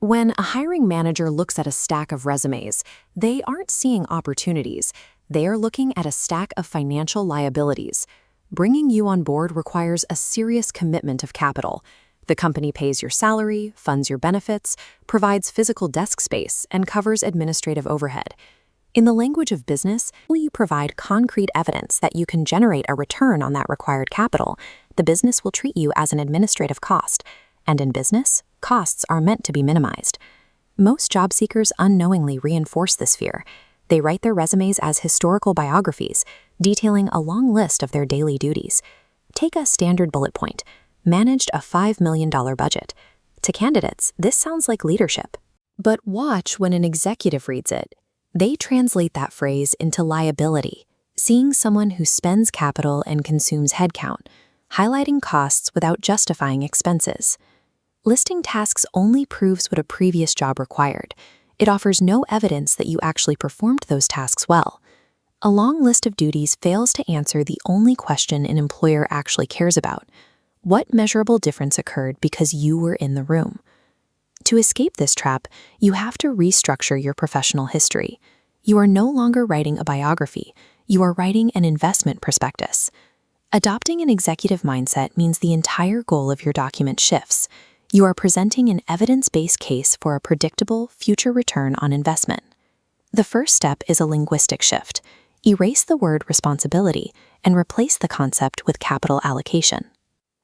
When a hiring manager looks at a stack of resumes, they aren't seeing opportunities. They are looking at a stack of financial liabilities. Bringing you on board requires a serious commitment of capital. The company pays your salary, funds your benefits, provides physical desk space, and covers administrative overhead. In the language of business, when you provide concrete evidence that you can generate a return on that required capital, the business will treat you as an administrative cost. And in business, costs are meant to be minimized. Most job seekers unknowingly reinforce this fear. They write their resumes as historical biographies, detailing a long list of their daily duties. Take a standard bullet point: managed a $5 million budget. To candidates, this sounds like leadership. But watch when an executive reads it. They translate that phrase into liability, seeing someone who spends capital and consumes headcount, highlighting costs without justifying expenses. Listing tasks only proves what a previous job required. It offers no evidence that you actually performed those tasks well. A long list of duties fails to answer the only question an employer actually cares about: what measurable difference occurred because you were in the room? To escape this trap, you have to restructure your professional history. You are no longer writing a biography. You are writing an investment prospectus. Adopting an executive mindset means the entire goal of your document shifts. You are presenting an evidence-based case for a predictable future return on investment. The first step is a linguistic shift. Erase the word responsibility and replace the concept with capital allocation.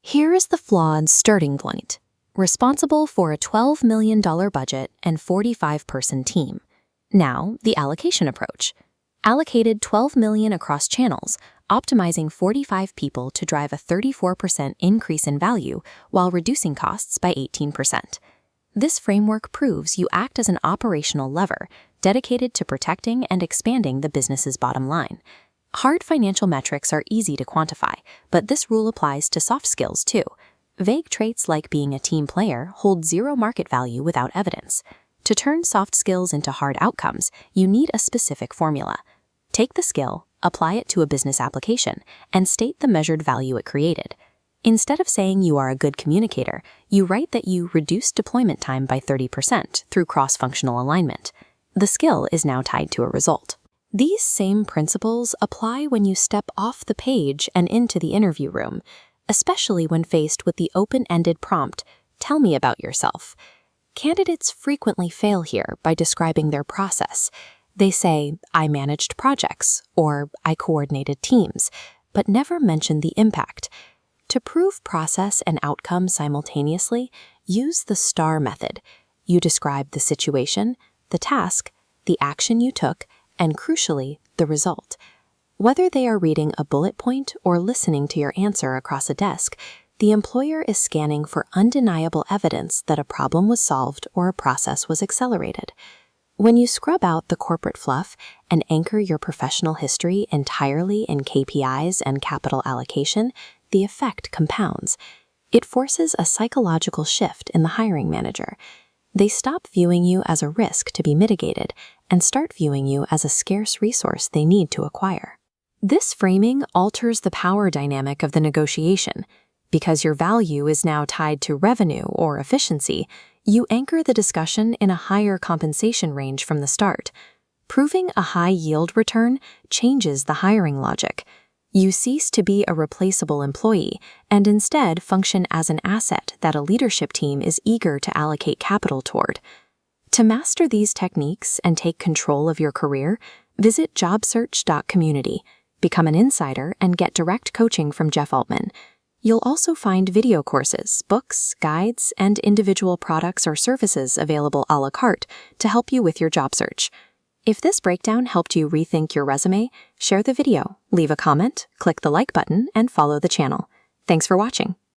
Here is the flawed starting point: responsible for a $12 million budget and 45-person team. Now, the allocation approach. Allocated $12 million across channels, optimizing 45 people to drive a 34% increase in value while reducing costs by 18%. This framework proves you act as an operational lever dedicated to protecting and expanding the business's bottom line. Hard financial metrics are easy to quantify, but this rule applies to soft skills too. Vague traits like being a team player hold zero market value without evidence. To turn soft skills into hard outcomes, you need a specific formula. Take the skill, apply it to a business application, and state the measured value it created. Instead of saying you are a good communicator, you write that you reduced deployment time by 30% through cross-functional alignment. The skill is now tied to a result. These same principles apply when you step off the page and into the interview room, especially when faced with the open-ended prompt, "Tell me about yourself." Candidates frequently fail here by describing their process. They say, "I managed projects," or "I coordinated teams," but never mention the impact. To prove process and outcome simultaneously, use the STAR method. You describe the situation, the task, the action you took, and crucially, the result. Whether they are reading a bullet point or listening to your answer across a desk, the employer is scanning for undeniable evidence that a problem was solved or a process was accelerated. When you scrub out the corporate fluff and anchor your professional history entirely in KPIs and capital allocation, the effect compounds. It forces a psychological shift in the hiring manager. They stop viewing you as a risk to be mitigated and start viewing you as a scarce resource they need to acquire. This framing alters the power dynamic of the negotiation. Because your value is now tied to revenue or efficiency, you anchor the discussion in a higher compensation range from the start. Proving a high yield return changes the hiring logic. You cease to be a replaceable employee and instead function as an asset that a leadership team is eager to allocate capital toward. To master these techniques and take control of your career, visit JobSearch.community, become an insider, and get direct coaching from Jeff Altman. You'll also find video courses, books, guides, and individual products or services available a la carte to help you with your job search. If this breakdown helped you rethink your resume, share the video, leave a comment, click the like button, and follow the channel. Thanks for watching.